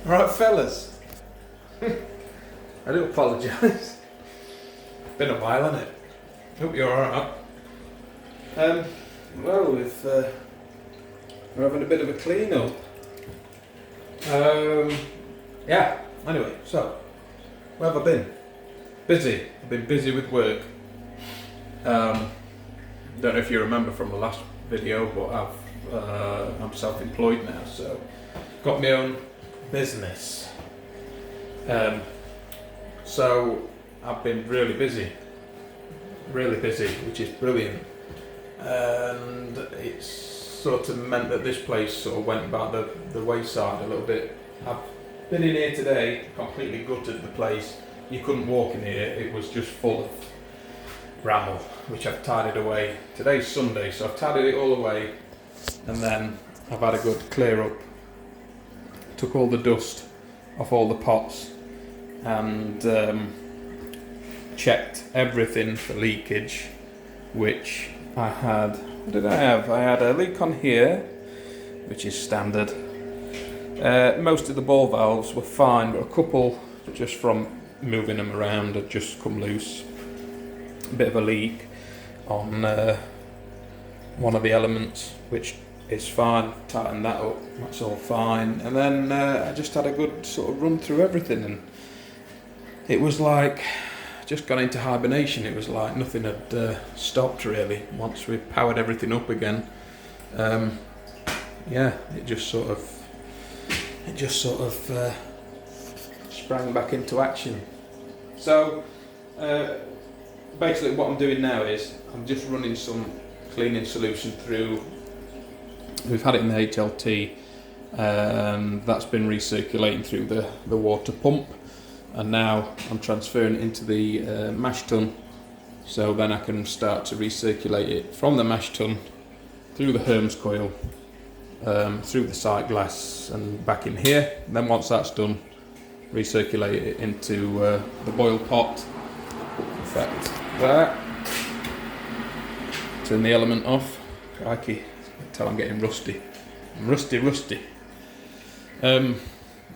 Alright, fellas. I do apologise. Been a while, hasn't it? Hope you're alright. Well, we're having a bit of a clean up. Yeah, anyway, so, where have I been? Busy. I've been busy with work. Don't know if you remember from the last video, but I'm self-employed now, so got my own business. So I've been really busy, which is brilliant. And it's sort of meant that this place sort of went by the wayside a little bit. I've been in here today, completely gutted the place. You couldn't walk in here, it was just full of bramble, which I've tidied away. Today's Sunday, so I've tidied it all away, and then I've had a good clear up. Took all the dust off all the pots and checked everything for leakage, which I had. What did I have? I had a leak on here, which is standard. Most of the ball valves were fine, but a couple, just from moving them around, had just come loose. A bit of a leak on one of the elements, which is fine. Tighten that up, that's all fine. And then I just had a good sort of run through everything, and it was like just gone into hibernation. It was like nothing had stopped really once we powered everything up again. Yeah, it just sort of sprang back into action. So basically what I'm doing now is I'm just running some cleaning solution through. We've had it in the HLT, and that's been recirculating through the water pump, and now I'm transferring it into the mash tun, so then I can start to recirculate it from the mash tun through the Hermes coil, through the sight glass and back in here. And then once that's done, recirculate it into the boil pot. Effect that. Turn the element off. Crikey, until I'm getting rusty. I'm rusty.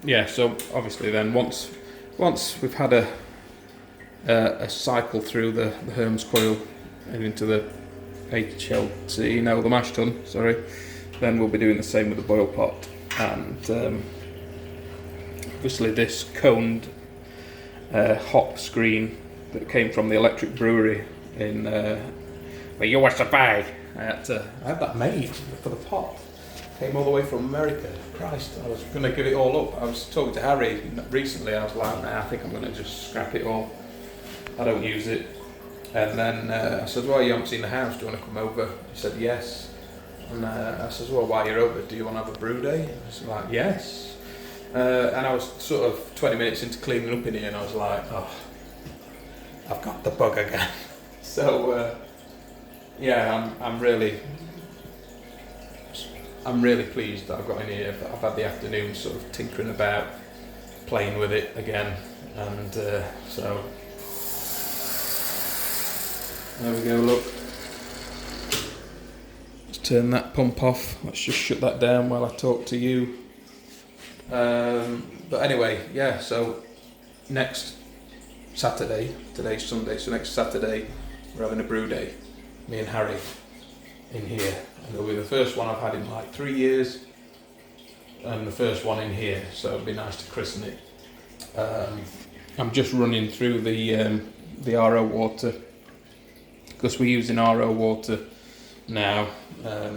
Yeah, so obviously then once we've had a cycle through the Hermes coil and into the HLT, no, the mash tun, sorry, then we'll be doing the same with the boil pot. And obviously this coned hop screen that came from the electric brewery in the USA. I had that made for the pot. Came all the way from America. Christ, I was going to give it all up. I was talking to Harry recently. I was like, nah, I think I'm going to just scrap it all. I don't use it. And then I said, well, you haven't seen the house. Do you want to come over? He said, yes. And I said, well, while you're over, do you want to have a brew day? I was like, yes. And I was sort of 20 minutes into cleaning up in here, and I was like, oh, I've got the bug again. So, yeah, I'm really pleased that I've got in here. I've had the afternoon sort of tinkering about, playing with it again, and so there we go. Look, let's turn that pump off. Let's just shut that down while I talk to you. But anyway, yeah. So next Saturday, today's Sunday, so next Saturday we're having a brew day. Me and Harry in here, and it'll be the first one I've had in like 3 years, and the first one in here, so it'll be nice to christen it. I'm just running through the RO water, because we're using RO water now,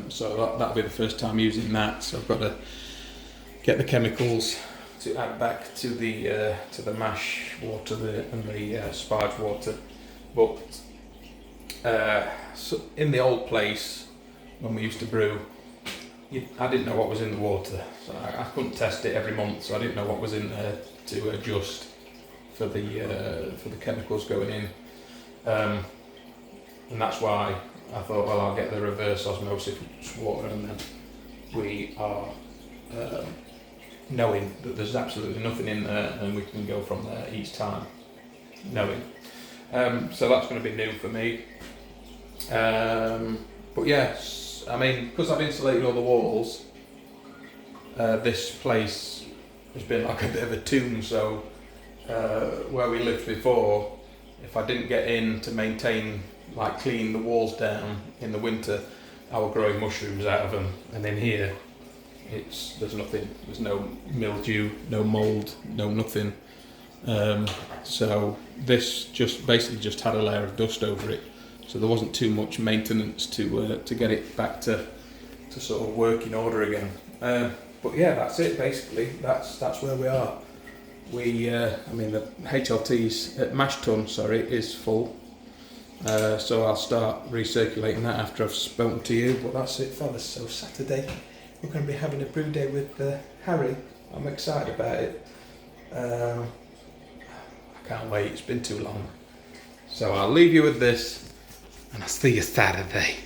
so that'll be the first time using that, so I've got to get the chemicals to add back to the mash water and the sparge water. But so in the old place, when we used to brew, I didn't know what was in the water, so I couldn't test it every month, so I didn't know what was in there to adjust for the chemicals going in, and that's why I thought, well, I'll get the reverse osmosis water, and then we are knowing that there's absolutely nothing in there, and we can go from there each time, knowing. So that's going to be new for me. But yes, I mean, because I've insulated all the walls, this place has been like a bit of a tomb. So where we lived before, if I didn't get in to maintain, like clean the walls down in the winter, I was growing mushrooms out of them. And in here, there's nothing. There's no mildew, no mould, no nothing. So this basically just had a layer of dust over it. So there wasn't too much maintenance to get it back to sort of working order again. But yeah, that's it basically. That's where we are. The HLT's mash tun, is full. So I'll start recirculating that after I've spoken to you. But that's it, fellas. So Saturday, we're going to be having a brew day with Harry. I'm excited about it. I can't wait. It's been too long. So I'll leave you with this, and I'll see you Saturday.